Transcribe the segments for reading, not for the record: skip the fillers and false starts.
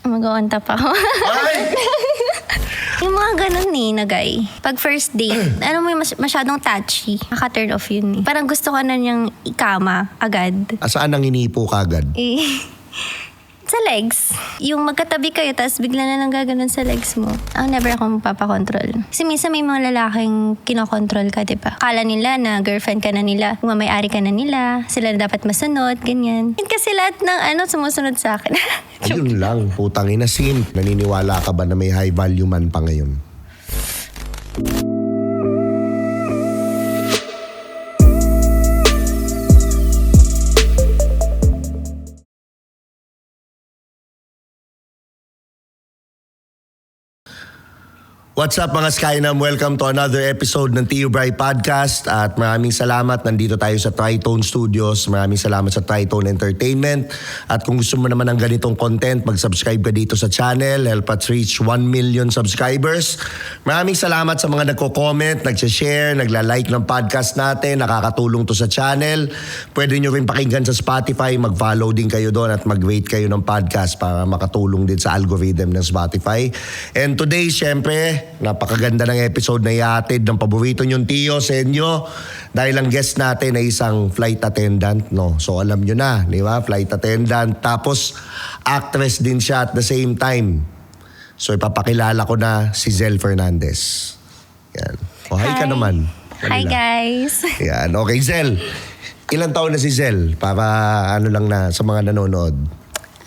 Mag-on top ako. Ay! Yung mga ganun na guy. Pag first date, ano mo yung masyadong touchy. Naka-turn off yun eh. Parang gusto ka na niyang ikama agad. Saan ang inipo ka agad? Sa legs. Yung magkatabi kayo, tapos bigla na lang gaganon sa legs mo. Never ako mapapakontrol. Kasi minsan may mga lalaking kinokontrol ka, diba? Akala nila na girlfriend ka na nila, may-ari ka na nila, sila na dapat masunod, ganyan. Kasi lahat ng sumusunod sa akin. Yun lang, putang ina simp. Naniniwala ka ba na may high value man pa ngayon? What's up mga Skynam? Welcome to another episode ng Tio Bray Podcast at maraming salamat. Nandito tayo sa Tritone Studios. Maraming salamat sa Tritone Entertainment. At kung gusto mo naman ng ganitong content, mag-subscribe ka dito sa channel. Help us reach 1 million subscribers. Maraming salamat sa mga nagko-comment, nag-share, nagla-like ng podcast natin. Nakakatulong to sa channel. Pwede nyo rin pakinggan sa Spotify. Mag-follow din kayo doon at mag-rate kayo ng podcast para makatulong din sa algorithm ng Spotify. And today, syempre, napakaganda ng episode na ihatid ng paborito niyong Tio sa inyo dahil ang guest natin ay isang flight attendant, no? So alam nyo na, di ba? Flight attendant, tapos actress din siya at the same time. So ipapakilala ko na si Zel Fernandez. Yan. O hi ka naman. Hi guys. Yan. Okay, Zel. Ilang taon na si Zel? Para lang na sa mga nanonood.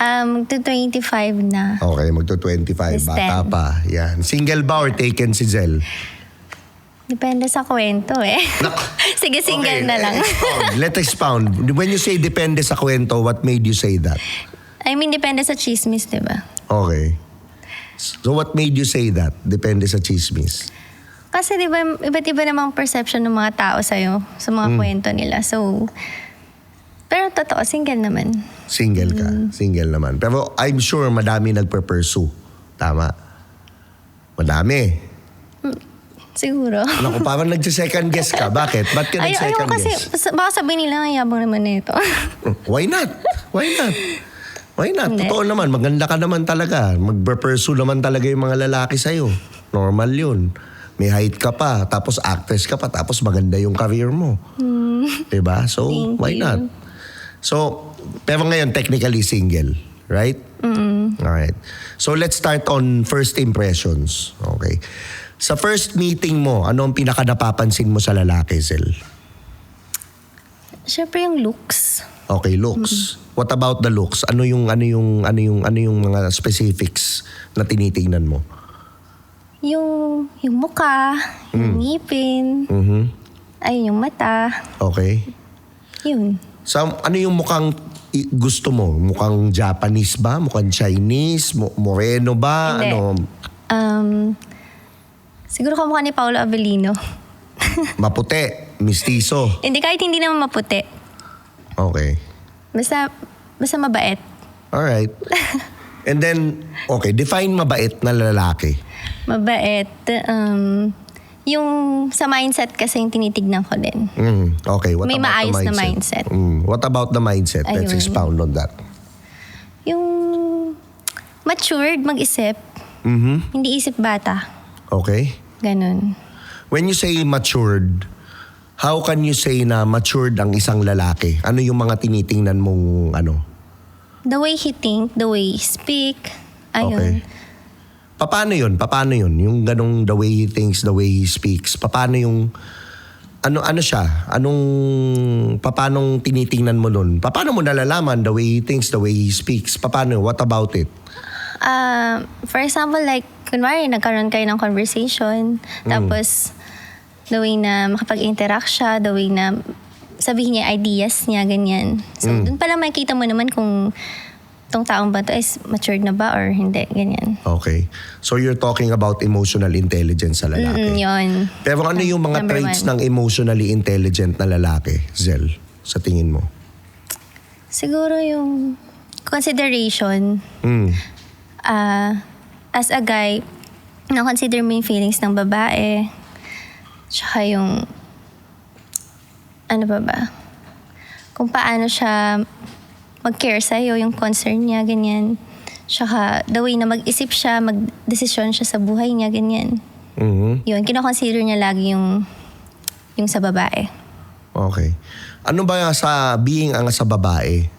Magto-25 na. Okay, magto-25. This Bata 10. pa. Yan. Single ba or taken si Zel? Depende sa kwento eh. Sige, single na lang. Let's expound. When you say depende sa kwento, what made you say that? I mean, depende sa chismis, diba? Okay. So what made you say that? Depende sa chismis. Kasi diba, iba't iba namang perception ng mga tao sa'yo sa mga kwento nila. So, pero totoo, single naman. Single ka. Single naman. Pero I'm sure madami nagpe-pursue. Tama. Madami. Siguro. Naku, parang nagsi-second guess ka. Bakit? Ba't ka nag-second kasi, guess? baka sabihin nila, ang yabang naman na ito. Why not? Why not? Why not? Hindi. Totoo naman. Maganda ka naman talaga. Mag-pursue naman talaga yung mga lalaki sa'yo. Normal yun. May height ka pa. Tapos actress ka pa. Tapos maganda yung career mo. Diba? So, Thank why you. not? So, pero ngayon technically single. Right? Alright. So, let's start on first impressions. Okay. Sa first meeting mo, ano ang pinaka napapansin mo sa lalaki, Zel? Siyempre yung looks. Okay, looks. What about the looks? Ano yung mga specifics na tinitingnan mo? Yung mukha, yung ngipin, ay yung mata, Okay. yun. So, ano yung mukhang gusto mo? Mukhang Japanese ba? Mukhang Chinese? Moreno ba? Hindi. Ano? Siguro kamukha ni Paolo Avellino. Maputi? Mistiso? Hindi, kahit hindi naman maputi. Okay. Basta mabait. Alright. And then, okay, define mabait na lalaki. Mabait. Yung sa mindset kasi yung tinitignan ko din. Okay, what May about maayos the na mindset? mindset. What about the mindset? Let's Ayun. expound on that. Yung matured mag-isip. Hindi isip bata. Okay. Ganun. When you say matured, how can you say na matured ang isang lalaki? Ano yung mga tinitingnan mong ano? The way he think, the way he speak. Ayun. Okay. Paano yun? Paano yun? Yung ganong the way he thinks, the way he speaks. Paano yung ano siya? Paanong tinitingnan mo nun? Paano mo nalalaman the way he thinks, the way he speaks? Paano? What about it? For example, like, kunwari, nagkaroon kayo ng conversation, tapos, the way na makapag-interact siya, the way na sabihin niya ideas niya, ganyan. So, dun pala makikita mo naman kung tong taong ba to is matured na ba or hindi, ganyan. Okay. So you're talking about emotional intelligence sa lalaki. Yun. Pero ano yung mga Number traits 1. ng emotionally intelligent na lalaki, Zel, sa tingin mo? Siguro yung consideration. As a guy, na-consider mo yung feelings ng babae. Tsaka yung, ano ba? Kung paano siya mag-care sa'yo, yung concern niya, ganyan. Tsaka the way na mag-isip siya, mag-desisyon siya sa buhay niya, ganyan. Mhm. Yun, kinoconsider niya lagi yung sa babae. Okay. Ano ba sa being ang sa babae?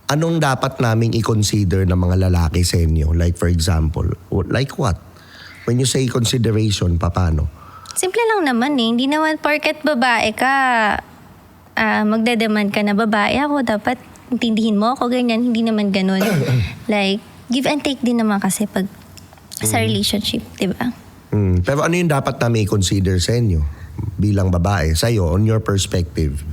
Anong dapat naming i-consider ng mga lalaki sa inyo? Like for example, like what? When you say consideration, paano? Simple lang naman eh. Hindi naman porket babae ka, magdedemand ka na babae ako, dapat intindihin mo ako, ganyan. Hindi naman ganun. Like, give and take din naman kasi pag sa relationship, di ba? Pero ano yung dapat namin i-consider sa inyo bilang babae? Sa'yo, on your perspective?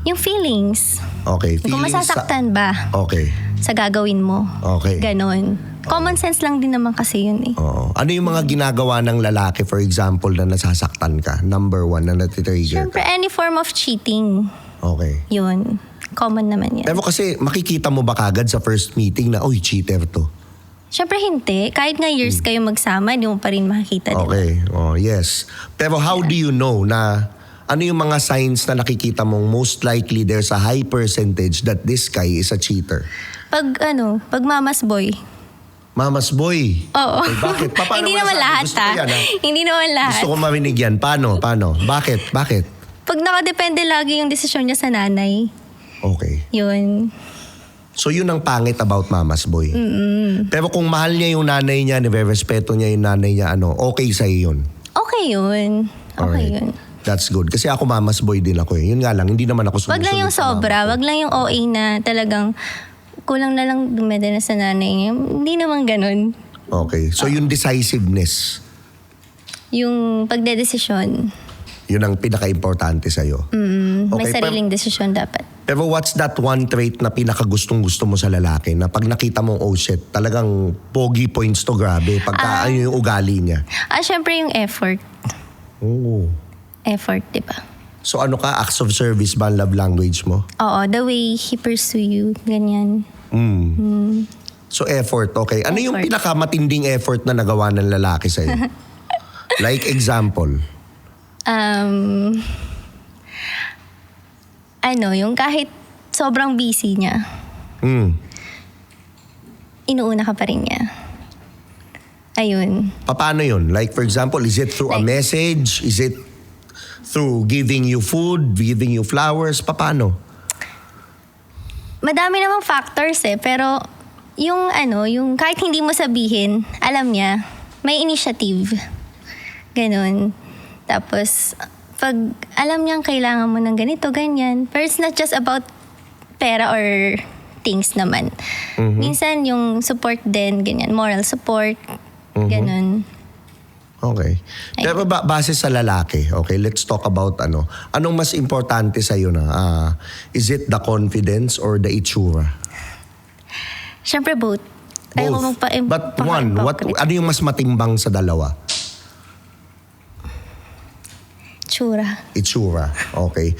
Yung feelings. Okay. Kung feelings masasaktan ba Okay. sa gagawin mo. Okay. Ganon. Common sense lang din naman kasi yun eh. Oo. Ano yung mga ginagawa ng lalaki, for example, na nasasaktan ka? Number one, na natitrigger Siyempre, ka? any form of cheating. Okay. Yun. Common naman yan. Pero kasi makikita mo ba kagad sa first meeting na, uy, cheater to? Siyempre hindi. Kahit nga years kayo magsama, hindi mo pa rin makikita. Diba? Okay. Oh, yes. Pero how do you know na ano yung mga signs na nakikita mong most likely there's a high percentage that this guy is a cheater? Pag mama's boy. Mama's boy. Oo. Eh, bakit? Paano Hindi mo naman nasabi? lahat Gusto ko yan, ha? Hindi naman lahat. Gusto ko marinig yan. Paano? Bakit? Pag nakadepende lagi yung desisyon niya sa nanay, Okay. yun. So yun ang pangit about mama's boy. Pero kung mahal niya yung nanay niya, nire-respeto niya yung nanay niya, okay sa'yo yun. Okay yun. Okay Alright. yun. That's good. Kasi ako mama's boy din ako eh. Yun nga lang, hindi naman ako sumusunod. Wag lang yung sa mama sobra. ko. Wag lang yung OA na talagang kulang na lang dumedala sa nanay niya. Hindi naman ganun. Okay. So yung decisiveness, Yung pagdedesisyon, yun ang pinaka-importante sa'yo. may sariling desisyon dapat. Pero what's that one trait na pinakagustong-gusto mo sa lalaki? Na pag nakita mo, oh shit, talagang pogi points to grabe. Pagka ano yung ugali niya. Syempre yung effort. Oo. Effort, di ba? So ano ka, acts of service ba ang love language mo? Oo, the way he pursue you, ganyan. So effort, okay. Ano yung Effort. pinakamatinding effort na nagawa ng lalaki sa'yo? Like example. Yung kahit sobrang busy niya, inuuna ka pa rin niya. Ayun. Paano yun? Like for example, is it through a message? Is it through giving you food, giving you flowers? Paano? Madami namang factors pero yung kahit hindi mo sabihin, alam niya, may initiative. Ganon. Tapos, pag alam niyang kailangan mo ng ganito, ganyan. Pero it's not just about pera or things naman. Minsan yung support din, ganyan. Moral support, ganon. Okay. Pero base sa lalaki, okay, let's talk about anong mas importante sa'yo na? Is it the confidence or the itsura? Siyempre both. Both. But one, ano yung mas matimbang sa dalawa? Tsura. Itsura. Okay.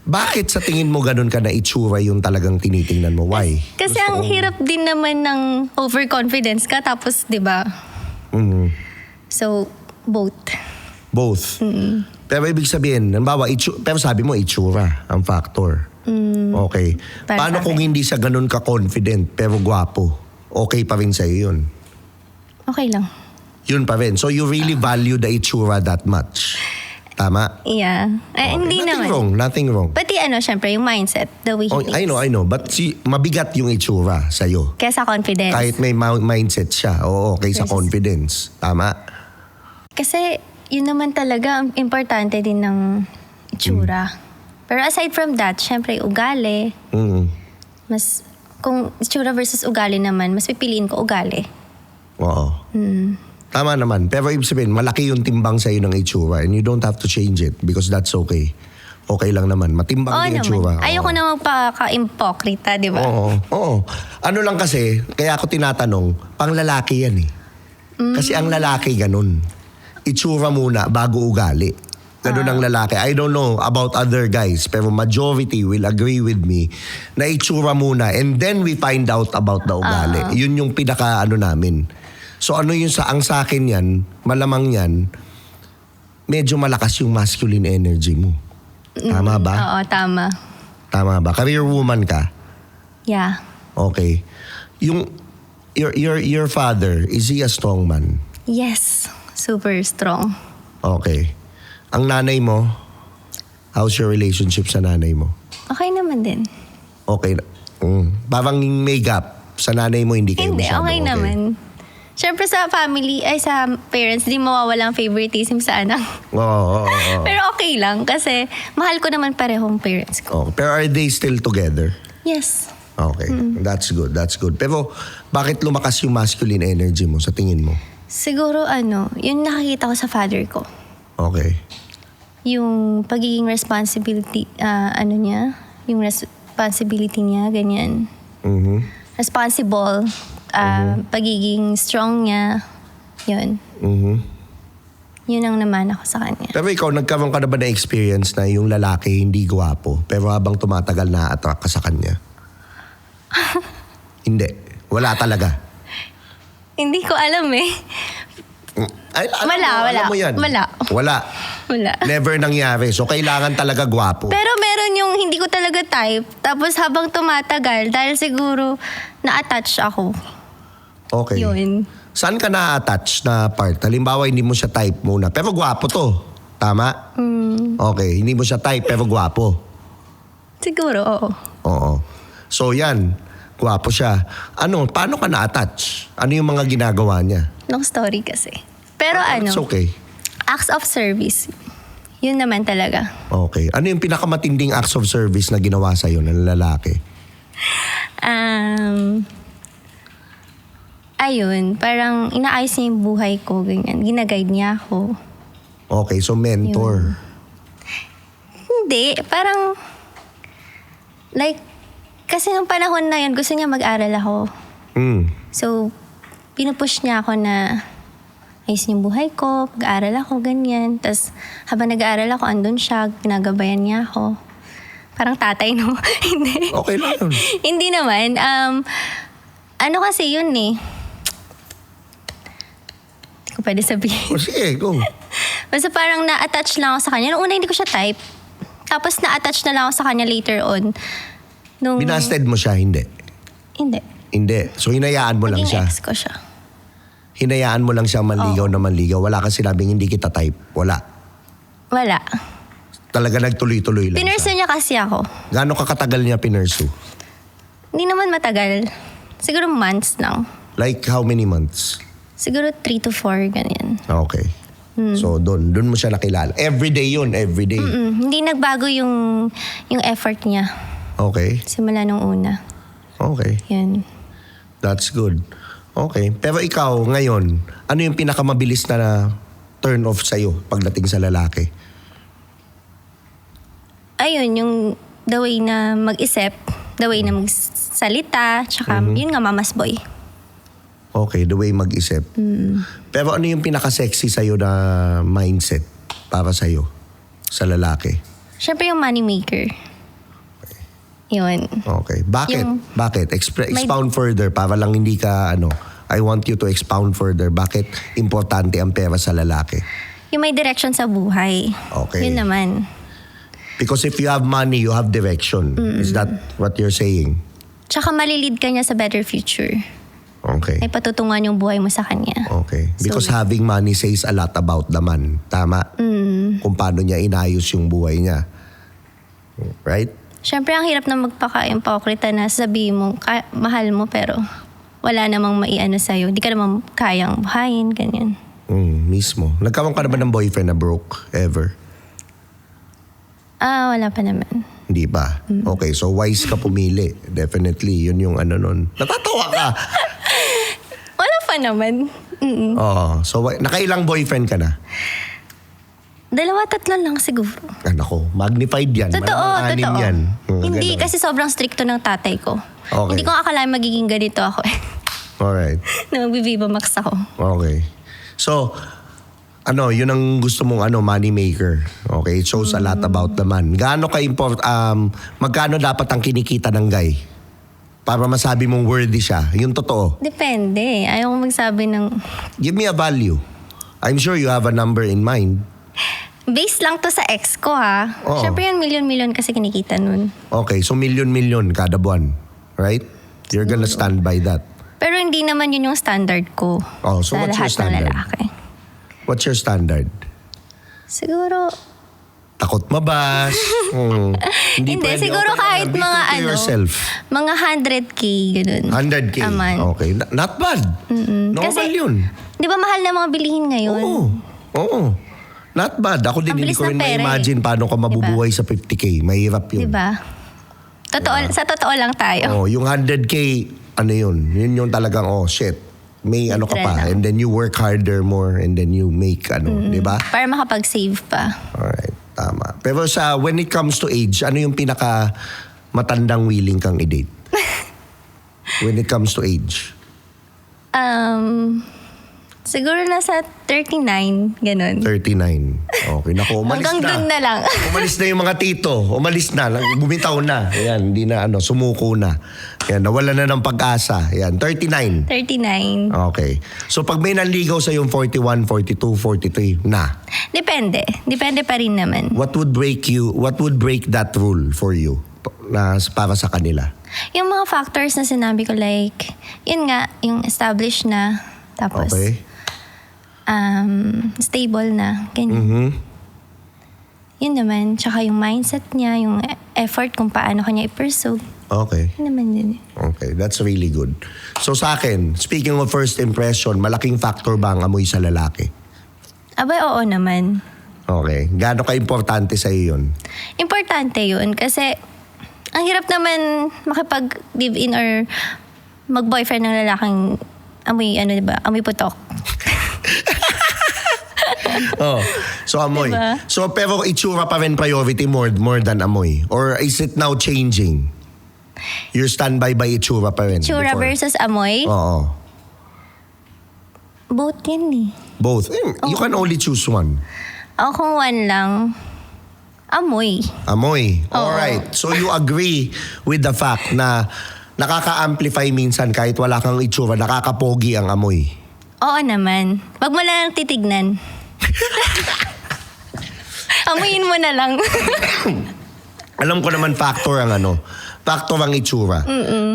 Bakit sa tingin mo ganun ka na itsura yung talagang tinitingnan mo? Why? Kasi ang hirap din naman ng overconfidence ka tapos, di ba? So, both. Both. Pero ibig sabihin, halimbawa, pero sabi mo itsura ang factor. Okay. Para Paano sa kung akin. hindi siya ganun ka-confident pero gwapo? Okay pa rin sa'yo yun. Okay lang. Yun pa rin. So you really value the itsura that much. Tama? Yeah. Okay. Hindi naman. Nothing wrong. Pati syempre, yung mindset, the way he Oh, thinks. I know. But mabigat yung itsura sa'yo. Kesa confidence. Kahit may mindset siya. Oo, kaysa Versus- confidence. Tama? Kasi, yun naman talaga ang importante din ng itsura. Pero aside from that, syempre, ugali. Kung itsura versus ugali naman, mas pipiliin ko ugali. Oo. Tama naman. Pero ibig sabihin, malaki yung timbang sa'yo ng itsura and you don't have to change it because that's okay. Okay lang naman. Matimbang Oo yung itsura. naman. Ayoko Oo. na magpaka-impokrita, di ba? Oo. Ano lang kasi, kaya ako tinatanong, pang lalaki yan eh. Kasi ang lalaki ganun. Itsura muna bago ugali. Ganun ang lalaki. I don't know about other guys, pero majority will agree with me na itsura muna and then we find out about the ugali. Yun yung pinaka namin. So ano yun ang sa akin yan, malamang yan, medyo malakas yung masculine energy mo. Tama ba? Oo, tama. Tama ba? Career woman ka? Yeah. Okay. Yung your father, is he a strong man? Yes, super strong. Okay. Ang nanay mo, how's your relationship sa nanay mo? Okay naman din. Okay. Parang may gap. Sa nanay mo, hindi kayo Hindi, masyado okay naman. Siyempre sa family, ay sa parents, di mawawala ang favoritism sa anak. Oo. Pero okay lang kasi mahal ko naman parehong parents ko. Oh, pero are they still together? Yes. Okay. That's good. Pero bakit lumakas yung masculine energy mo sa tingin mo? Siguro yun nakakita ko sa father ko. Okay. Yung pagiging responsibility, niya, yung responsibility niya, ganyan. Responsible, pagiging strong niya, yun. Yun ang naman ako sa kanya. Pero ikaw, nagkaroon ka na ba na experience na yung lalaki hindi gwapo, pero habang tumatagal na-attract ka sa kanya? Hindi. Wala talaga. Hindi ko alam eh. Ay, alam Wala. mo yan. Wala. Never nangyari. So, kailangan talaga gwapo. Pero meron yung hindi ko talaga type. Tapos habang tumatagal, dahil siguro na-attach ako. Okay. Yun. Saan ka na-attach na part? Halimbawa, hindi mo siya type muna. Pero gwapo to. Tama? Okay. Hindi mo siya type, pero gwapo. Siguro, oo. Oo. So, yan. Gwapo siya. Paano ka na-attach? Ano yung mga ginagawa niya? Long story kasi. Pero It's okay. acts of service. Yun naman talaga. Okay. Ano yung pinakamatinding acts of service na ginawa sa'yo ng lalaki? Ayun, parang inaayos niya yung buhay ko, ganyan. Ginaguide niya ako. Okay, so mentor. Hindi, parang, like, kasi nung panahon na yun, gusto niya mag-aral ako. So, pinupush niya ako na ayusin yung buhay ko, mag-aaral ako, ganyan. Tapos, habang nag-aaral ako, andun siya, ginagabayan niya ako. Parang tatay, no? Hindi. Okay lang yun. Hindi naman. Kasi yun eh. Hindi ko pwede sabihin. O sige, go. Basta parang na-attach lang ako sa kanya. Noong una, hindi ko siya type. Tapos na-attach na lang ako sa kanya later on. Binasted mo siya, hindi? Hindi. Hindi. So, hinayaan mo lang Naging siya. ex ko siya. Hinayaan mo lang siyang manligaw na manligaw. Wala kang sinabing hindi kita type. Wala. Wala. Talaga nagtuloy-tuloy lang Pinursu siya. niya kasi ako. Gaano kakatagal niya pinursu? Hindi naman matagal. Siguro months lang. Like how many months? Siguro 3 to 4, ganyan. Okay. So, doon mo siya nakilala. Everyday yun, everyday. Hindi nagbago yung effort niya. Okay. Simula nung una. Okay. Yun. That's good. Okay. Pero ikaw, ngayon, ano yung pinakamabilis na turn off sa'yo pagdating sa lalaki? Ayun, yung the way na mag-isip, the way na magsalita, tsaka yun nga, mama's boy. Okay, the way mag-isip. Pero ano yung pinaka-sexy sa'yo na mindset para sa'yo, sa lalaki? Siyempre yung money maker. Yun. Okay. Bakit? Yung- Bakit? Expound further para lang hindi ka, I want you to expound further. Bakit importante ang pera sa lalaki? Yung may direction sa buhay. Okay. Yun naman. Because if you have money, you have direction. Is that what you're saying? Tsaka malilid ka niya sa better future. Okay. May patutungan yung buhay mo sa kanya. Okay. Because So- having money says a lot about the man. Tama? Kung paano niya inayos yung buhay niya. Right? Siyempre, ang hirap na magpaka-impokrita na sabihin mo, mahal mo, pero wala namang maiano sa'yo. Di ka namang kayang buhayin, ganyan. Mismo. Nagkaroon ka na ba ng boyfriend na broke ever? Wala pa naman. Hindi pa. Okay, so wise ka pumili. Definitely, yun yung nun. Natatawa ka. Wala pa naman. Oo. So, nakailang boyfriend ka na? 2-3 lang siguro. Nako, magnified yan. Totoo, Malamang anim totoo. yan. Hindi, Ganun. kasi sobrang stricto ng tatay ko. Okay. Hindi ko akalain magiging ganito ako eh. Alright. Na magbibiba max ako. Okay. So, yun ang gusto mong money maker. Okay, it shows a lot about the man. Magkano dapat ang kinikita ng guy? Para masabi mong worthy siya. Yung totoo. Depende. Ayaw ko magsabi ng... Give me a value. I'm sure you have a number in mind. Base lang to sa ex ko ha. Oo. Siyempre yun, milyon-milyon kasi kinikita nun. Okay, so million-million kada buwan. Right? You're gonna stand by that. Pero hindi naman yun yung standard ko. Oh, so sa what's your lahat ng standard? lalaki. What's your standard? Siguro, Takot mabas? hindi, pwede. siguro Okay kahit lang. Be mga true to yourself. mga 100K, ganun. 100K? A month. Okay. Not bad. Normal Kasi, yun. Di ba mahal na mga bilihin ngayon? Oo. Not bad. Ako din Ang hindi bilis ko rin ng pera ma-imagine paano ka mabubuhay sa 50K. Mahirap yun. Di ba? Sa totoo lang tayo. Oh, yung 100K, ano yun? Yun yung talagang, oh shit. May ano ka pa. Trend. And then you work harder more and then you make di ba? Para makapag-save pa. Alright, tama. Pero when it comes to age, ano yung pinaka matandang willing kang i-date? When it comes to age? Siguro nasa 39, ganun. 39. Okay, naku, umalis Hanggang na. dun na lang. Umalis na yung mga tito. Umalis na. Bumitaw na. Ayan, hindi na sumuko na. Ayan, nawala na ng pag-asa. Ayan, 39. 39. Okay. So pag may nanligaw sa yung 41, 42, 43, na. Depende. Depende pa rin naman. What would break that rule for you na para sa kanila? Yung mga factors na sinabi ko, like, yun nga, yung established na, tapos, Okay. stable na, ganyan. Yun naman, tsaka yung mindset niya, yung effort kung paano kanya i-pursue. Okay. Yun naman din. Okay, that's really good. So sa akin, speaking of first impression, malaking factor ba ang amoy sa lalaki? Abay, oo naman. Okay. Gaano ka-importante sa iyo yun? Importante yun kasi ang hirap naman makipag-live-in or mag-boyfriend ng lalaking amoy, diba? Amoy putok. Oh, so amoy. Diba? So pero itsura pa rin priority more than amoy? Or is it now changing? Your standby by itsura pa rin? Tsura before? versus amoy, Oo. both yan eh. Both. You can only choose one. Ako kung one lang, amoy. Amoy. Oo. Alright. So you agree with the fact na nakaka-amplify minsan kahit wala kang itsura, nakakapogi ang amoy. Oo naman. Wag mo lang titignan. Amuyin mo na lang. Alam ko naman factor ang itsura.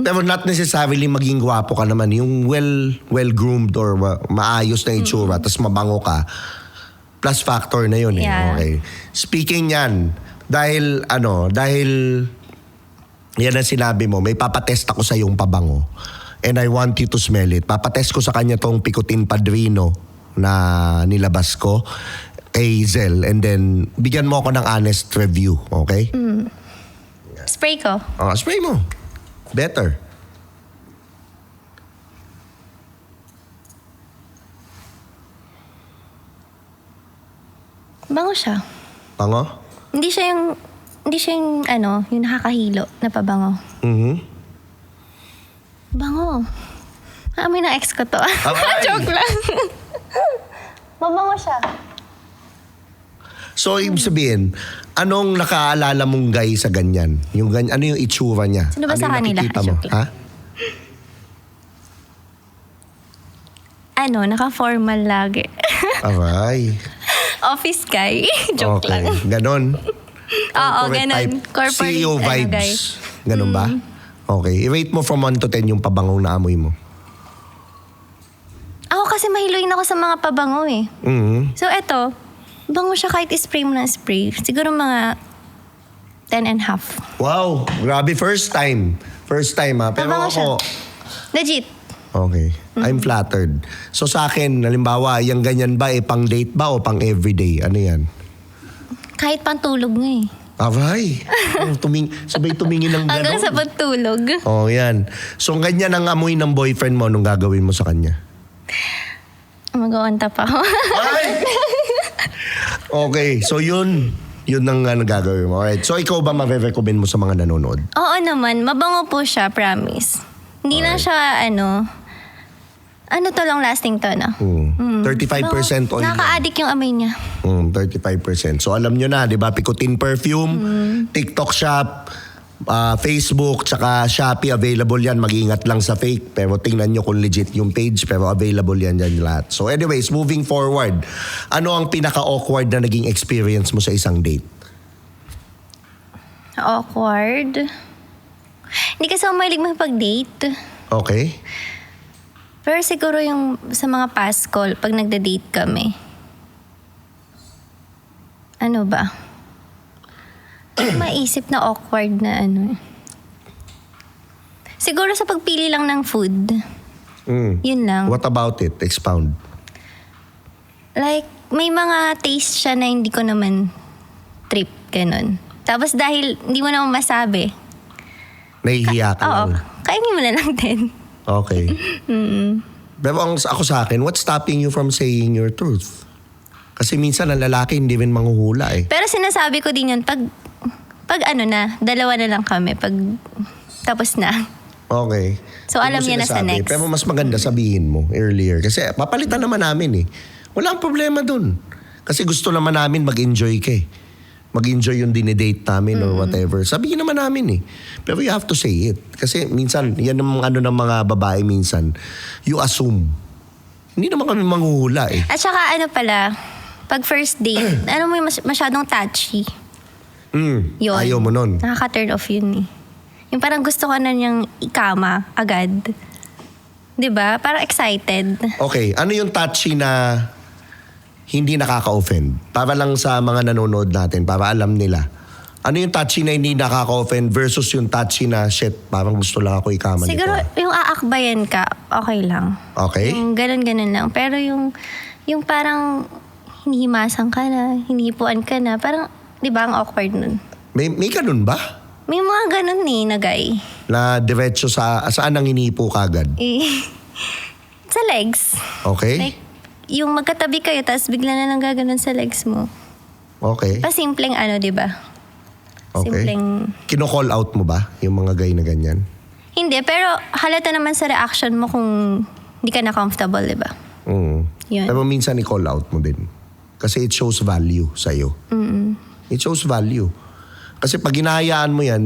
Pero not necessarily maging gwapo ka naman. Yung well-groomed or maayos na itsura, tas mabango ka, plus factor na yun. Yeah. Okay. Speaking yan, dahil yan ang sinabi mo, may papatest ako sa yung pabango. And I want you to smell it. Papatest ko sa kanya tong Picotin Padrino na nilabas ko kay Zel. And then, bigyan mo ako ng honest review. Okay? Spray ko. Spray mo. Better. Bango siya. Pango? Hindi siya yung yung nakakahilo na pabango. Bango. Amoy ng ex ko to. Joke lang. Mabango siya. So, ibig sabihin, anong nakaalala mong guy sa ganyan? Yung ano yung itsura niya? Sino ba ano sa yung kanila? nakikita mo? Joke lang. Ha? Naka-formal lagi. Aray. Office guy. Joke Okay. lang. Ganon? Oo, Corporate ganon. type. Corporate, CEO guy. vibes. Ganon ba? Okay. I-rate mo from 1 to 10 yung pabangong na amoy mo. Ako kasi mahiluin ako sa mga pabango eh. So eto, bango siya kahit spray mo ng spray. Siguro mga 10.5. Wow. Grabe. First time. First time ha. Pero Mabango siya. ako... Legit. Okay. I'm flattered. So sa akin, halimbawa, yung ganyan ba, pang date ba o pang everyday? Ano yan? Kahit pantulog nga eh. Aray. Sabay tumingin ng Hanggang sa gano'n. pantulog. Oh, yan. So ganyan ang amoy ng boyfriend mo nung gagawin mo sa kanya? Mag-on top ako. Ay! Okay. So yun ang gagawin mo. Alright. So ikaw ba ma-recommend mo sa mga nanonood? Oo naman, mabango po siya, promise. Hindi lang siya, to long lasting to, no? 35% oil. Nakaka-addict yung amoy niya. 35%. So alam nyo na, di ba? Picotin Perfume, TikTok Shop, Facebook, tsaka Shopee, available yan. Mag-ingat lang sa fake. Pero tingnan nyo kung legit yung page. Pero available yan dyan lahat. So anyways, moving forward, ano ang pinaka-awkward na naging experience mo sa isang date? Awkward. Hindi kasi ako mahilig makipag-date. Okay. Pero siguro yung sa mga past call, pag nagda-date kami. Ano ba? Maisip na awkward na ano. Siguro sa pagpili lang ng food. Yun lang. What about it? Expound. Like, may mga taste siya na hindi ko naman trip, ganun. Tapos dahil hindi mo naman masabi. Nahihiya ka Oo, lang. kainin mo na lang din. Okay. Pero ako sa akin, what's stopping you from saying your truth? Kasi minsan ang lalaki hindi rin manghuhula eh. Pero sinasabi ko din yun, pag ano na, dalawa na lang kami, pag tapos na. Okay. So, Hindi alam mo niya na sa sinasabi. next. Pero mas maganda sabihin mo earlier. Kasi papalitan naman namin eh. Walang problema dun. Kasi gusto naman namin mag-enjoy ka eh. Mag-enjoy yung dinidate namin or whatever. Sabihin naman namin eh. Pero you have to say it. Kasi minsan, yan ang ano ng mga babae minsan. You assume. Hindi naman kami manghuhula eh. At saka ano pala, pag first date, ano mo yung masyadong touchy. Yun. Ayaw mo nun. Nakaka-turn off yun eh. Yung parang gusto ko na niyang ikama agad. 'Di ba? Parang excited. Okay, ano yung touchy na hindi nakaka-offend? Para lang sa mga nanonood natin, para alam nila. Ano yung touchy na hindi nakaka-offend versus yung touchy na, shit, parang gusto lang ako ikama nito. Siguro yung aakbayan ka, okay lang. Okay? Yung ganun-ganun lang. Pero yung parang hinihimasan ka na, hinihipuan ka na, parang, 'di ba, ang awkward nun. May ganun ba? May mga ganun eh, na guy. Na diretso saan ang inipo kagad? Sa legs. Okay? Like, yung magkatabi kayo, tapos bigla na lang gaganon sa legs mo. Okay. Pasimpleng ano, di ba? Okay. Simpleng... Kino-call out mo ba yung mga guy na ganyan? Hindi, pero halata naman sa reaction mo kung hindi ka na comfortable, di ba? Yun. Pero minsan i-call out mo din. Kasi it shows value sa'yo. It shows value. Kasi pag hinahayaan mo yan,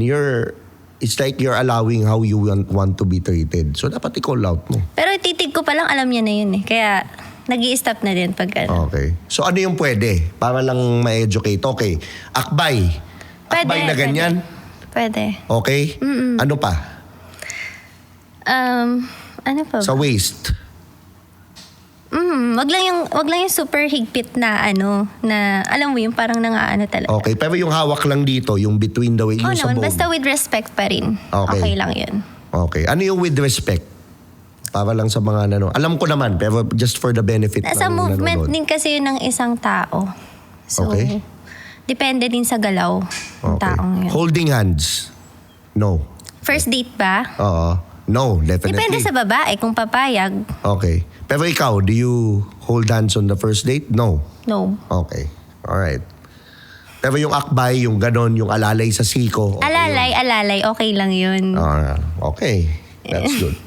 it's like you're allowing how you want to be treated. So, dapat i-call out mo. Pero titig ko palang alam niya na yun eh. Kaya nag-i-stop na din pag ano. Okay. So, ano yung pwede? Para lang ma-educate. Okay. Akbay. Akbay na ganyan? Pwede. Okay? Ano pa? Ano pa ba? Sa waist. Wag lang yung super higpit na ano, na alam mo yung parang nangaano talaga. Okay. Pero yung hawak lang dito, yung between the waist, Oo yung sa naman, bone. basta with respect pa rin. Okay. Okay lang yun. Okay. Ano yung with respect? Para lang sa mga alam ko naman, pero just for the benefit Nasa ng movement nanonood. din kasi yun ng isang tao. So, Okay. depende din sa galaw ng taong yun. Holding hands? No. First date ba? Oo. No, definitely. Depende sa babae kung papayag. Okay. Pero ikaw, do you hold hands on the first date? No. No. Okay. Alright. Pero yung akbay, yung ganon, yung alalay sa siko. Okay Alalay, okay lang yun. Okay. That's good.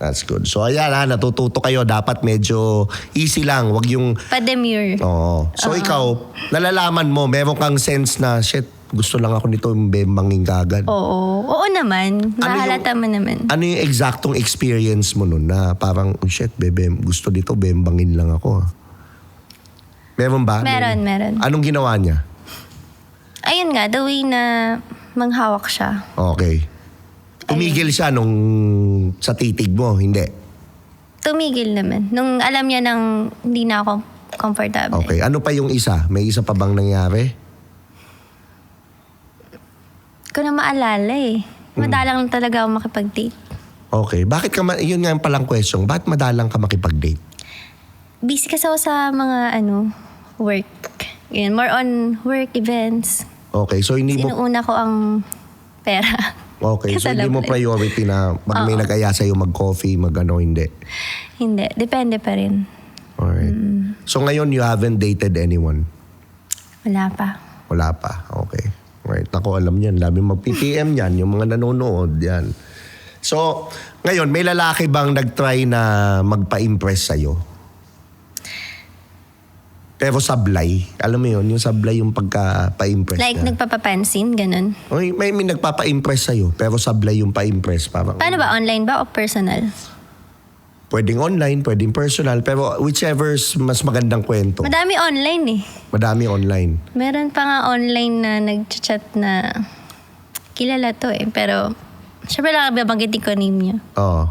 That's good. So ayan natututo kayo. Dapat medyo easy lang. Wag yung... Pa-demure. Oo. So ikaw, nalalaman mo, meron kang sense na, shit, gusto lang ako nito yung bembanging kagad. Oo naman. Mahalata mo naman. Ano yung eksaktong experience mo nun na parang, oh, shit, bebe, gusto dito, bembangin lang ako. Meron ba? Meron. Anong ginawa niya? Ayun nga, the way na manghawak siya. Okay. Tumigil siya nung sa titig mo, hindi? Tumigil naman. Nung alam niya nang hindi na ako comfortable. Okay. Ano pa yung isa? May isa pa bang nangyari? Ko na maalala eh. Madalang lang talaga ako makipag-date. Okay. Bakit ka, yun nga yung palang question, bakit madalang ka makipag-date? Busy kasi ako sa mga work. Yun, more on work events. Okay. So hindi mo... Sinuuna ko ang pera. Okay. So Sa hindi mo love life. priority na pag may nag-aya sa'yo mag-coffee, hindi? Hindi. Depende pa rin. Alright. So ngayon, you haven't dated anyone? Wala pa. Wala pa. Okay. Right. Ako alam yan. Labi mag-PPM yan. Yung mga nanonood yan. So, ngayon, may lalaki bang nag-try na magpa-impress sa'yo? Pero sablay. Alam mo yun? Yung sablay yung pagka-pa-impress Like, niya. nagpapapansin, ganun. May nagpapa-impress sa'yo. Pero sablay yung pa-impress. Parang, Paano ba? Online ba o personal? pwedeng online, pwedeng personal. Pero whichever mas magandang kwento. Madami online eh. Madami online. Meron pa nga online na nag-chat na kilala to eh. Pero, syempre lang babanggitin ko name niya. Oo.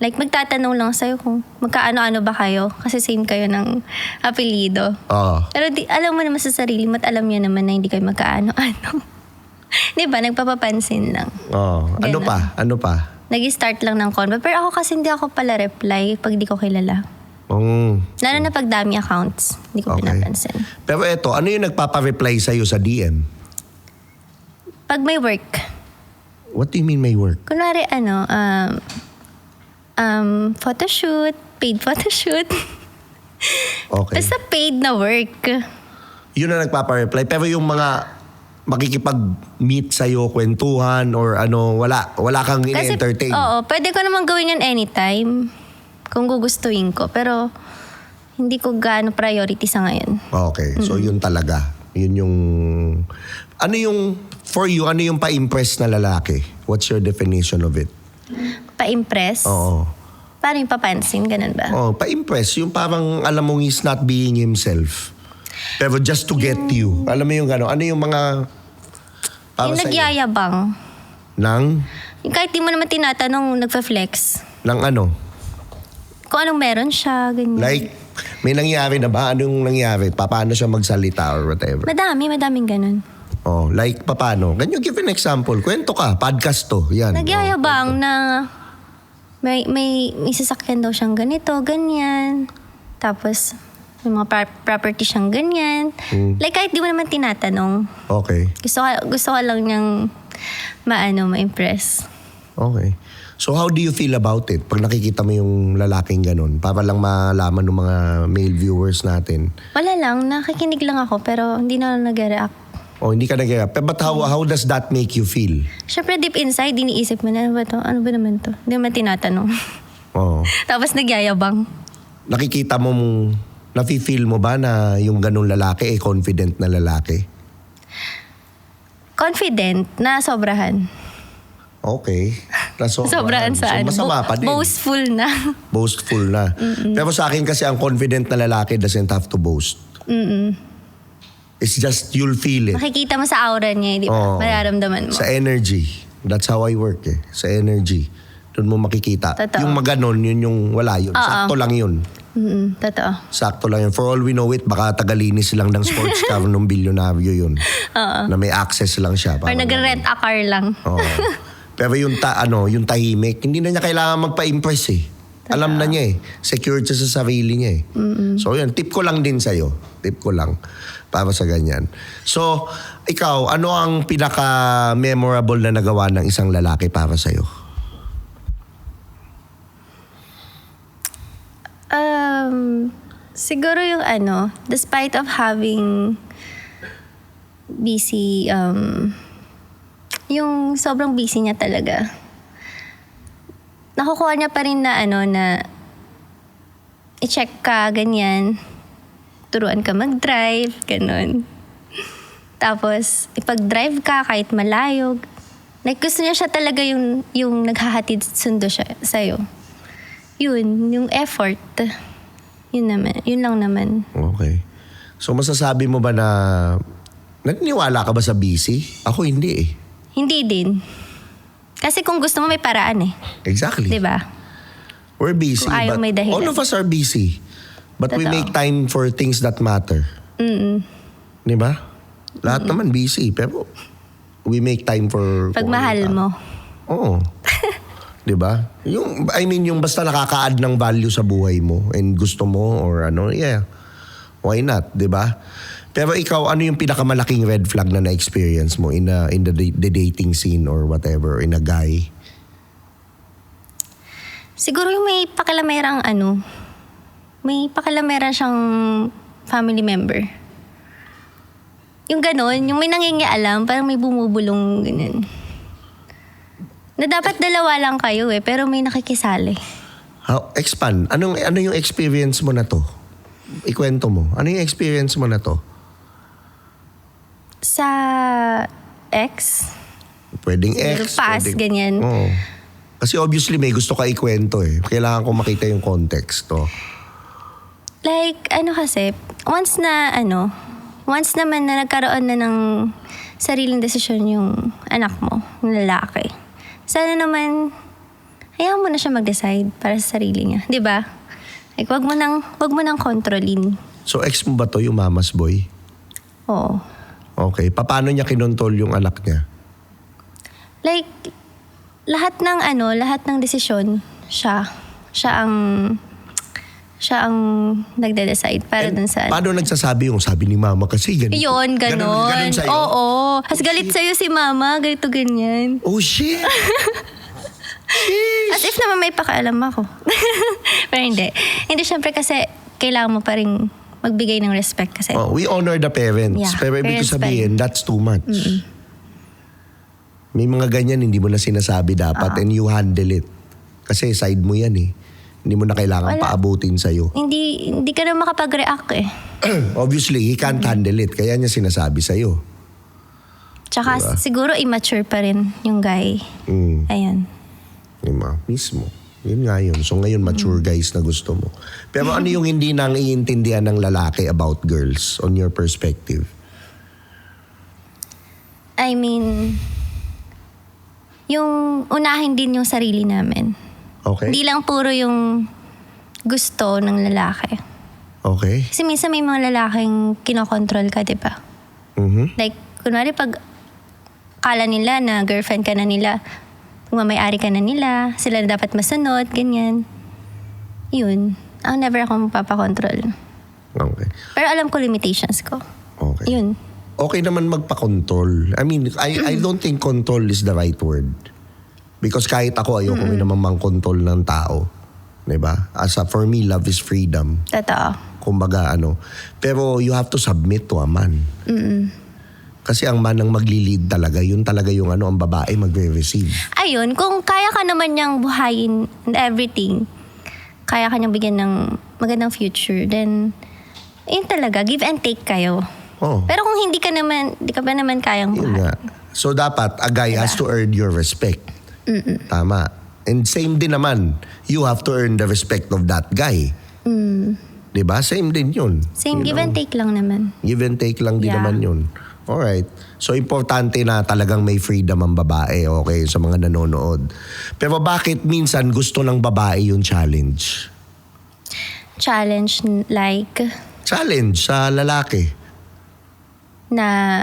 Like, magtatanong lang sa'yo kung magkaano-ano ba kayo. Kasi same kayo ng apelido. Oo. Pero alam mo naman sa sarili mo at alam niya naman na hindi kayo magkaano-ano. Di ba? Nagpapapansin lang. Oo. Ano Ganun. pa? Ano pa? Nag-start lang ng convo. Pero ako kasi hindi ako pala reply pag di ko kilala. Lalo na pag dami accounts. Hindi ko Okay. pinapansin. Pero eto, ano yung nagpapa-reply sa'yo sa DM? Pag may work. What do you mean may work? Kunwari, photoshoot, paid photoshoot. Okay. Basta paid na work. Yun na nagpapa-reply. Pero yung mga makikipag-meet sa'yo, kwentuhan, or ano, wala kang in-entertain. Oo, pwede ko naman gawin yun anytime. Kung gugustuhin ko. Pero, hindi ko gaano priority sa ngayon. Okay. So, yun talaga. Yun yung... Ano yung... For you, ano yung pa-impress na lalaki? What's your definition of it? Pa-impress? Oo. Paano yung papansin? Ganun ba? Oh, pa-impress. Yung parang alam mong he's not being himself. Pero just to get you. Alam mo yung gano'n. Ano yung mga... Para Yung sa'yo? nagyayabang. Nang? Yung kahit di mo naman tinatanong, nagpa-flex. Nang ano? Kung anong meron siya, ganyan. Like, may nangyari na ba? Anong nangyari? Paano siya magsalita or whatever? Madaming ganun. Oh, like, paano? Can you give an example? Kwento ka. Podcast to. Yan. Nagyayabang na may sasakyan daw siyang ganito, ganyan. Tapos, may mga property siyang ganyan. Like, kahit di mo naman tinatanong. Okay. Gusto ko lang niyang ma-impress. Okay. So how do you feel about it? Pag nakikita mo yung lalaking ganun, para lang malaman ng mga male viewers natin. Wala lang, nakikinig lang ako pero hindi na nag-react. O hindi ka nag-react. But how does that make you feel? Siyempre deep inside, iniisip mo na, ano ba to? Ano ba naman to? Hindi naman tinatanong. Oh. Tapos nagyayabang. Nakikita mo, nafe-feel mo ba na yung ganung lalaki confident na lalaki? Confident na sobrahan. Okay. Sobrahan saan? So masama pa din. Boastful na. Boastful na. Pero sa akin kasi ang confident na lalaki doesn't have to boast. It's just you'll feel it. Makikita mo sa aura niya, di ba? Oo. Mararamdaman mo. Sa energy. That's how I work eh. Sa energy. Doon mo makikita. Totoo. Yung maganon, yun yung wala yun. Sakto lang yun. Totoo. Sakto lang yun. For all we know it, baka tagalinis lang ng sports car ng bilyonaryo yun. Na may access lang siya. Or nag-rent a car lang. Oo. Pero yung yung tahimik, hindi na niya kailangan magpa-impress eh. Alam na niya eh. Secured siya sa sarili niya eh. So yun, tip ko lang din sa'yo. Tip ko lang para sa ganyan. So, ikaw, ano ang pinaka-memorable na nagawa ng isang lalaki para sa'yo? Siguro yung despite of having busy, yung sobrang busy niya talaga, nakukuha niya pa rin na na i-check ka, ganyan. Turuan ka mag-drive, ganun. Tapos, ipag-drive ka kahit malayo. Like, gusto niya siya talaga yung naghahatid sundo siya sa'yo. Yun, yung effort. Yun lang naman. Okay. So, masasabi mo ba na naniniwala ka ba sa busy? Ako hindi eh. Hindi din. Kasi kung gusto mo, may paraan eh. Exactly. Diba? We're busy. Kung ayaw, but may dahilan. all of us are busy. But we Totoo. make time for things that matter. Diba? Lahat naman busy. Pero we make time for... Pag mahal mo. Oo. Diba? Yung basta nakaka-add ng value sa buhay mo and gusto mo or yeah. Why not? Diba? Pero ikaw, ano yung pinakamalaking red flag na na-experience mo in the dating scene or whatever, in a guy? Siguro yung may pakalamerang may pakalamerang siyang family member. Yung ganon, yung may nangingialam, parang may bumubulong ganun. Na dapat dalawa lang kayo pero may nakikisali. Expand. Ano yung experience mo na to? Ikwento mo. Ano yung experience mo na to? Sa ex, Pwedeng siguro ex. past, ganyan. Oo. Kasi obviously may gusto ka ikwento eh. Kailangan ko makita yung context to. Like, kasi, once naman na nagkaroon na ng sariling desisyon yung anak mo, yung lalaki, sana naman hayaan mo na siya mag-decide para sa sarili niya. Di ba? Like, wag mo nang kontrolin. So ex mo ba to yung mama's boy? Oo. Okay. Paano niya kinontol yung anak niya? Like, lahat ng desisyon, siya ang nagde-decide para dun sa... Paano nagsasabi yung sabi ni mama kasi ganito? Yun, ganon. Ganon sa'yo? Oo. Has galit sa'yo si mama, ganito, ganyan. Oh, shit! As if naman may pakialam ako. Pero hindi. Hindi, syempre kasi kailangan mo pa rin magbigay ng respect kasi. Oh, we honor the parents. Yeah, Pero ibig ko parents sabihin, that's too much. May mga ganyan, hindi mo na sinasabi dapat and you handle it. Kasi side mo yan eh. Hindi mo na kailangan paabutin sa'yo. Hindi ka na makapag-react eh. Obviously, he can't handle it. Kaya niya sinasabi sa'yo. Tsaka Diba? siguro immature pa rin yung guy. Ayan. Diba? Mismo. Yun nga yun. So ngayon, mature guys na gusto mo. Pero ano yung hindi nang iintindihan ng lalaki about girls on your perspective? I mean, yung unahin din yung sarili namin. Okay? Hindi lang puro yung gusto ng lalaki. Okay? Kasi minsan may mga lalaking kinokontrol ka, di ba? Mhm. Like, kunwari pag kala nila na girlfriend ka na nila, may-ari ka na nila, sila na dapat masunod, ganyan. Yun. Never akong papakontrol. Okay. Pero alam ko limitations ko. Okay. Yun. Okay naman magpa-control. I mean, I don't think control is the right word. Because kahit ako, ayoko rin naman mang-control ng tao. Diba? For me, love is freedom. Totoo. Kumbaga, Pero you have to submit to a man. Kasi ang man ang magli-lead talaga. Yun talaga yung ang babae magre-receive. Ayun, kung kaya ka naman niyang buhayin and everything, kaya ka niyang bigyan ng magandang future, then, yun talaga, give and take kayo. Oh. Pero kung hindi ka pa naman kayang Yun buhay. nga. So dapat, a guy has to earn your respect. Tama. And same din naman, you have to earn the respect of that guy. Diba? Same din yun. Same, You give know? and take lang naman. Give and take lang din Yeah. naman yun. Alright. So, importante na talagang may freedom ang babae, okay, sa mga nanonood. Pero bakit minsan gusto ng babae yung challenge? Challenge like Challenge sa lalaki. na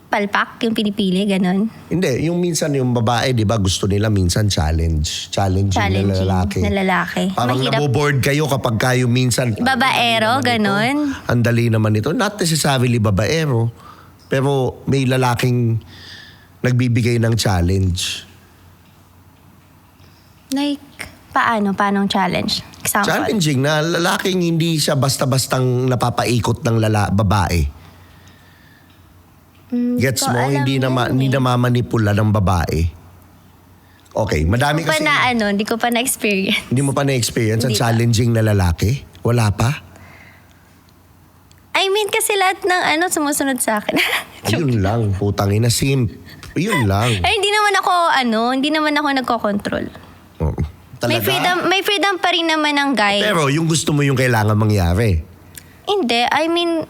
palpak yung pinipili, ganon. Hindi, yung minsan yung babae, di ba, gusto nila minsan challenge. Challenging na lalaki. na lalaki. Parang Mahirap. naboboard kayo kapag kayo minsan. Babaero, ganon. Ang dali naman ito. Not necessarily babaero. Pero may lalaking nagbibigay ng challenge. Like, paano? Paanong challenge? Example. Challenging na lalaking hindi siya basta-bastang napapaikot ng babae. Gets ko mo? alam Hindi yun hindi na mamanipula ng babae. Okay, madami kasi. Hindi ko pa na-experience. Hindi mo pa na-experience ang Hindi pa. challenging na lalaki? Wala pa? I mean, kasi lahat ng sumusunod sa akin. Yun lang, putang ina, simp. Yun lang. Ay, hindi naman ako nagko-control. Oh, May talaga? freedom pa rin naman ng guy. Pero yung gusto mo yung kailangan mangyari. Hindi, I mean,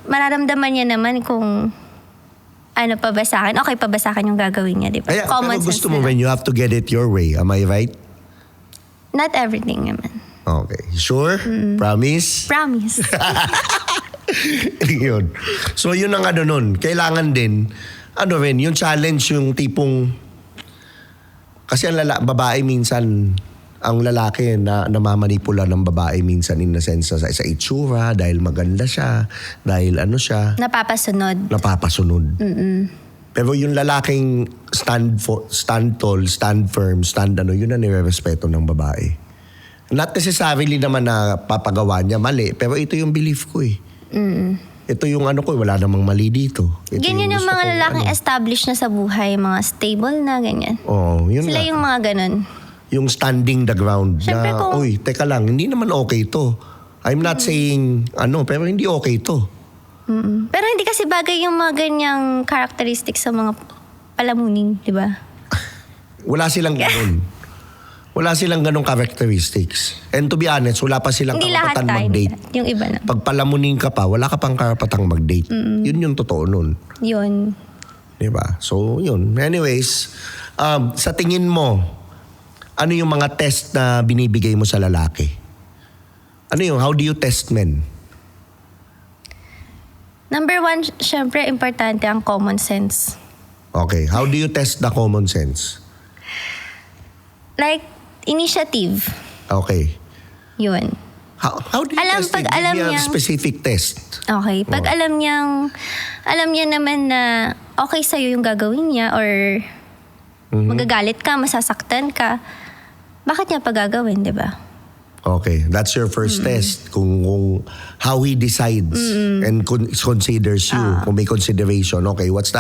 mararamdaman niya naman kung pa ba sa akin. Okay pa ba sa akin yung gagawin niya, di ba? Kaya, Common pero gusto sense mo na when lang. you have to get it your way. Am I right? Not everything naman. Okay. Sure? Promise? Promise. Yun. So yun ang nun. Kailangan din, rin, yung challenge yung tipong, kasi ang babae minsan, ang lalaki na namamanipula ng babae minsan in the sense sa itsura, dahil maganda siya, dahil siya, Napapasunod. napapasunod. Pero yung lalaking stand tall, stand firm, yun ang nire-respeto ng babae. Not necessarily naman na papagawa niya mali, pero ito yung belief ko eh. Ito yung wala namang mali dito. Ito Ganyan yung gusto mga kong lalaking established na sa buhay, mga stable na, ganyan. Oo, yun Sila nga. yung mga ganun. Yung standing the ground Siyempre na, kung- uy, teka lang, hindi naman okay to. I'm not saying, pero hindi okay to. Pero hindi kasi bagay yung mga ganyang characteristics sa mga palamunin, di ba? Wala silang ganun. Wala silang ganung characteristics. And to be honest, wala pa silang Hindi lahat karapatan tayo. mag-date. Yung iba na. Pag palamunin ka pa, wala ka pang karapatang mag-date. Yun yung totoo nun. Yun. Diba? So, yun. Anyways, sa tingin mo, ano yung mga test na binibigay mo sa lalaki? Ano yung, how do you test men? Number one, syempre, importante ang common sense. Okay, how do you test the common sense? Like, initiative. Okay. Yun. How do you Alam- test pag it? Give alam me a niyang- specific test. Okay. Pag alam niya naman na okay sa'yo yung gagawin niya or magagalit ka, masasaktan ka, bakit niya pa gagawin, di ba? Okay, that's your first test. Kung how he decides and considers you, kung may consideration. Okay, what's the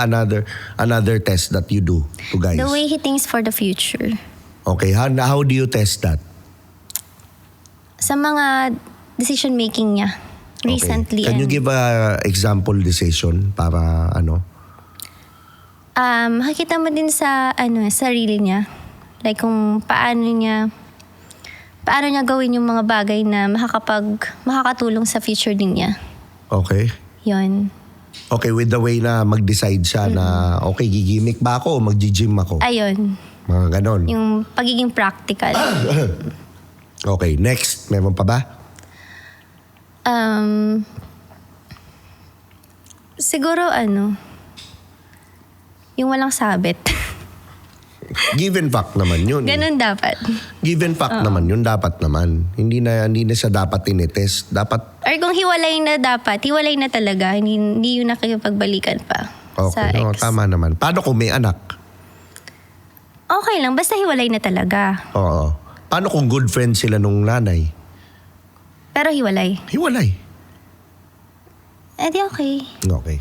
another test that you do to guys? The way he thinks for the future. Okay, how do you test that? Sa mga decision-making niya. Okay. Recently. Can you give a example decision para ano? Makikita mo din sa sarili niya. Like kung paano niya gawin yung mga bagay na makakatulong sa future din niya. Okay. Yon. Okay, with the way na mag-decide siya na okay, gigimik ba ako o mag-gym ako? Ayun. Mga ganon. Yung pagiging practical. Okay, next. Meron pa ba? Siguro yung walang sabit. Given fact naman yun. Ganun dapat. Given fact naman yun, dapat naman. Hindi na siya dapat tinitest. Dapat, Or kung hiwalay na dapat, hiwalay na talaga. Hindi yun nakikipagbalikan pa sa okay, ex. tama naman. Paano kung may anak? Okay lang, basta hiwalay na talaga. Oo. Paano kung good friends sila nung nanay? Pero hiwalay. Hiwalay. Eh di okay. Okay.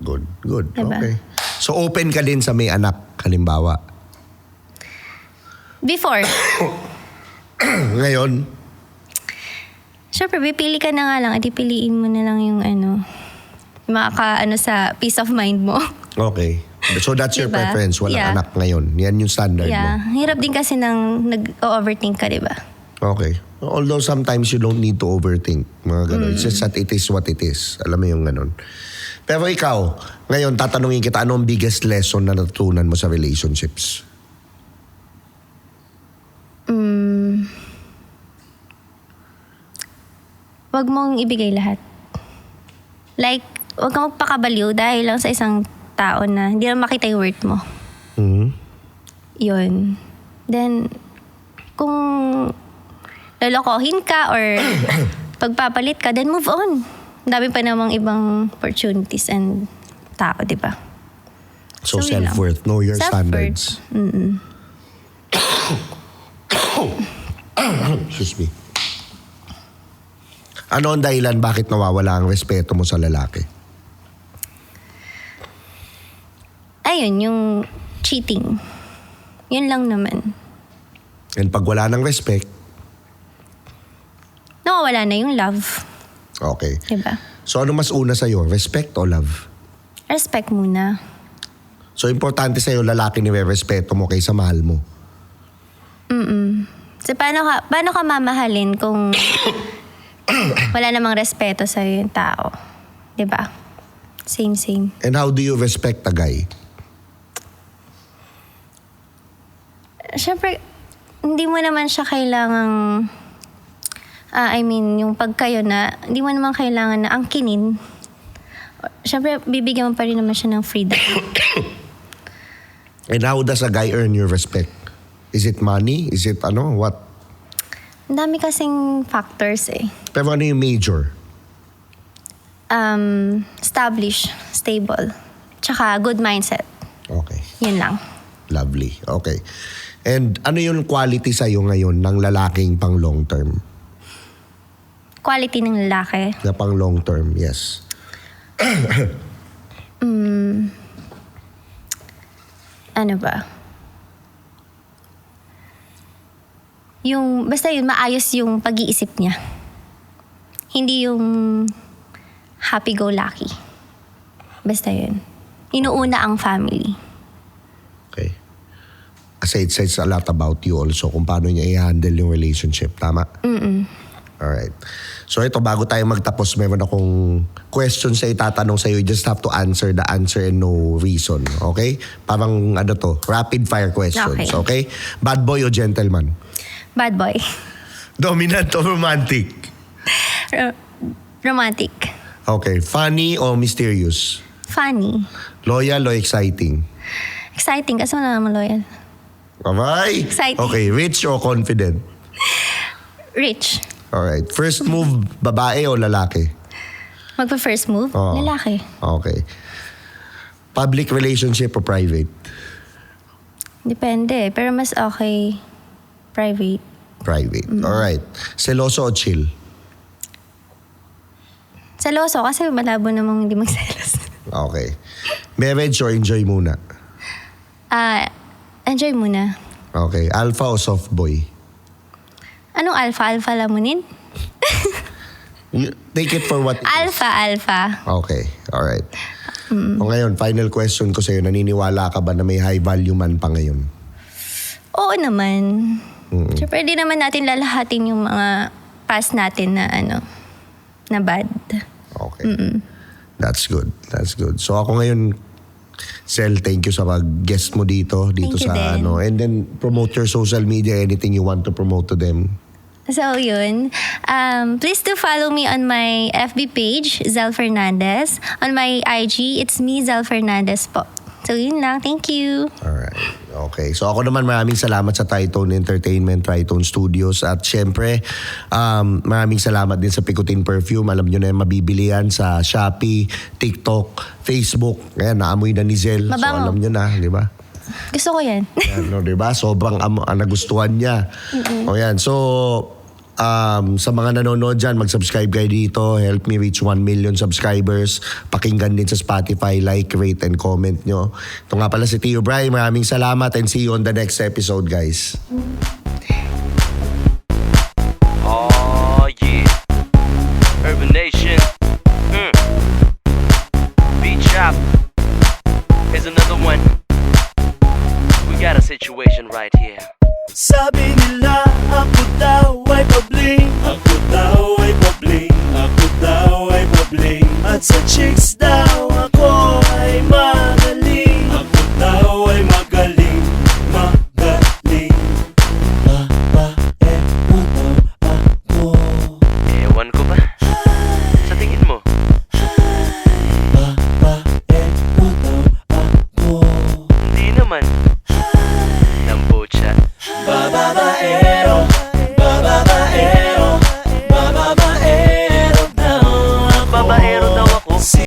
Good. Diba? Okay. So open ka din sa may anak, halimbawa. Before, Ngayon, syempre, pipili ka na nga lang. Edi piliin mo na lang yung sa peace of mind mo. okay. So that's your Diba? preference. Walang Yeah. anak ngayon. Yan yung standard Yeah. mo. Hirap din kasi nang nag-overthink ka, di ba? Okay. Although sometimes you don't need to overthink. Mga ganun. It's just that it is what it is. Alam mo yung ganun. Pero ikaw, ngayon tatanungin kita, ano ang biggest lesson na natutunan mo sa relationships? Huwag mong ibigay lahat. Like, huwag kang magpakabaliw dahil lang sa isang tao na hindi na makita yung worth mo. Mhm. Yun. Then, kung lolokohin ka or pagpapalit ka, then move on. Dami pa namang ibang opportunities and tao, di ba? So So, yun lang. self-worth. Know your Self-worth. standards. Excuse me. Ano ang dahilan bakit nawawala ang respeto mo sa lalaki? Ayun, yung cheating. Yun lang naman. And pag wala ng respect, Nawawala na yung love. okay. Di ba? So ano mas una sa'yo? Respect o love? Respect muna. So importante sa'yo lalaki nire-respeto mo kaysa mahal mo. So, paano ka mamahalin kung wala namang respeto sa yung tao? 'Di ba? Same. And how do you respect a guy? Siyempre, hindi mo naman siya kailangang yung pagkayo na, hindi mo naman kailangan na angkinin. Siyempre, bibigyan mo pa rin naman siya ng freedom. And how does a guy earn your respect? Is it money? Is it what? Ang dami kasing factors eh. Pero ano yung major? Established, stable, tsaka good mindset. Okay. Yun lang. Lovely. Okay. And ano yung quality sa'yo ngayon ng lalaking pang long term? Quality ng lalaki. Na pang long term, yes. Ano ba? Basta yun, maayos yung pag-iisip niya. Hindi yung happy-go-lucky. Basta yun. Inuuna ang family. Okay. Kasi it says a lot about you also kung paano niya i-handle yung relationship. Tama? Alright. So ito, bago tayo magtapos, meron akong questions na itatanong sa'yo. You just have to answer the answer and no reason. Okay? Parang ano to, rapid fire questions. Okay? Bad boy o gentleman? Bad boy. Dominant o romantic? Romantic. Okay. Funny o mysterious? Funny. Loyal o exciting? Exciting kasi wala naman loyal. Alright. Exciting. Okay. Rich o confident? Rich. Alright. First move, babae o lalaki? Magpa-first move? Oo. Lalaki. Okay. Public relationship o private? Depende. Pero mas okay private. Private. Alright. Seloso o chill? Seloso kasi malabo namang hindi magselos. Okay. Marriage or enjoy muna? Enjoy muna. Okay. Alpha o soft boy? Anong alpha? Alpha lamunin? Take it for what it is. Alpha. Okay. Alright. O ngayon, final question ko sa'yo. Naniniwala ka ba na may high value man pa ngayon? Oo naman. Siyempre, di naman natin lalahatin yung mga past natin na na bad. Okay. That's good. That's good. So ako ngayon, Sel, thank you sa pag-guest mo dito Thank you sa din. And then promote your social media, anything you want to promote to them. So, yun. Please do follow me on my FB page, Zel Fernandez. On my IG, it's me, Zel Fernandez po. So, yun lang. Thank you. Alright. Okay. So ako naman maraming salamat sa Tritone Entertainment, Tritone Studios. At syempre, maraming salamat din sa Picotin Perfume. Alam nyo na yung mabibili yan sa Shopee, TikTok, Facebook. Ayan, naamoy na ni Zel. So Mabango. alam nyo na, di ba? Gusto ko yan. Ano, di ba? Sobrang nagustuhan niya. O yan. So, sa mga nanonood dyan, mag-subscribe kayo dito. Help me reach 1 million subscribers. Pakinggan din sa Spotify. Like, rate, and comment nyo. Ito nga pala si Tio Bry. Maraming salamat and see you on the next episode, guys. Oh yeah, Urban Nation. Beat Chop. Here's another one. We got a situation right here. Sabi nila ako